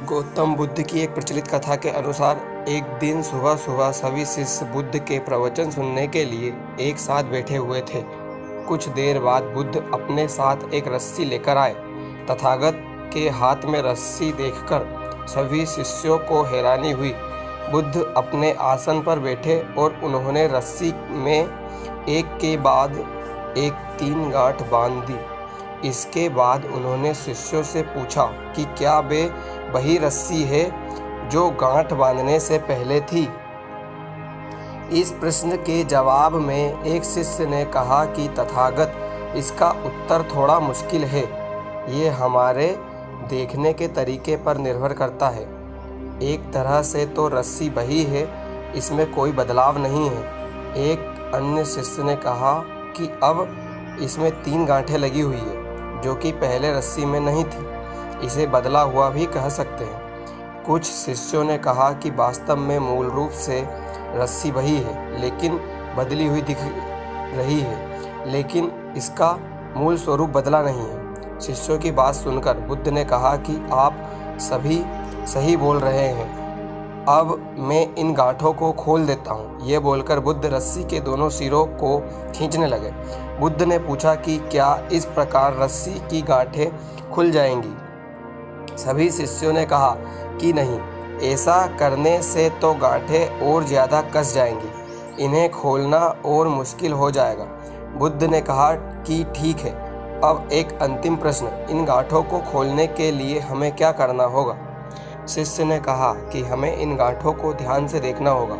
गौतम बुद्ध की एक प्रचलित कथा के अनुसार एक दिन सुबह सुबह सभी शिष्य बुद्ध के प्रवचन सुनने के लिए एक साथ बैठे हुए थे। कुछ देर बाद बुद्ध अपने साथ एक रस्सी लेकर आए। तथागत के हाथ में रस्सी देखकर सभी शिष्यों को हैरानी हुई। बुद्ध अपने आसन पर बैठे और उन्होंने रस्सी में एक के बाद एक 3 गांठ बांध दी। इसके बाद उन्होंने शिष्यों से पूछा कि क्या वे वही रस्सी है जो गांठ बांधने से पहले थी। इस प्रश्न के जवाब में एक शिष्य ने कहा कि तथागत, इसका उत्तर थोड़ा मुश्किल है। ये हमारे देखने के तरीके पर निर्भर करता है। एक तरह से तो रस्सी वही है, इसमें कोई बदलाव नहीं है। एक अन्य शिष्य ने कहा कि अब इसमें 3 गांठें लगी हुई है जो कि पहले रस्सी में नहीं थी। इसे बदला हुआ भी कह सकते हैं। कुछ शिष्यों ने कहा कि वास्तव में मूल रूप से रस्सी वही है, लेकिन बदली हुई दिख रही है, लेकिन इसका मूल स्वरूप बदला नहीं है। शिष्यों की बात सुनकर बुद्ध ने कहा कि आप सभी सही बोल रहे हैं। अब मैं इन गांठों को खोल देता हूँ। ये बोलकर बुद्ध रस्सी के दोनों सिरों को खींचने लगे। बुद्ध ने पूछा कि क्या इस प्रकार रस्सी की गांठें खुल जाएंगी? सभी शिष्यों ने कहा कि नहीं, ऐसा करने से तो गांठें और ज़्यादा कस जाएंगी। इन्हें खोलना और मुश्किल हो जाएगा। बुद्ध ने कहा कि ठीक है, अब एक अंतिम प्रश्न, इन गांठों को खोलने के लिए हमें क्या करना होगा? शिष्य ने कहा कि हमें इन गांठों को ध्यान से देखना होगा,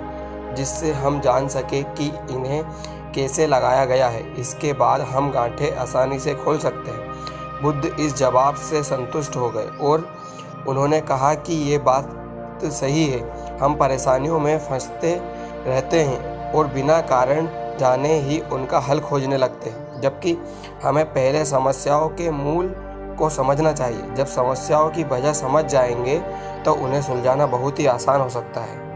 जिससे हम जान सके कि इन्हें कैसे लगाया गया है। इसके बाद हम गांठें आसानी से खोल सकते हैं। बुद्ध इस जवाब से संतुष्ट हो गए और उन्होंने कहा कि ये बात सही है। हम परेशानियों में फंसते रहते हैं और बिना कारण जाने ही उनका हल खोजने लगते हैं, जबकि हमें पहले समस्याओं के मूल को समझना चाहिए। जब समस्याओं की वजह समझ जाएंगे तो उन्हें सुलझाना बहुत ही आसान हो सकता है।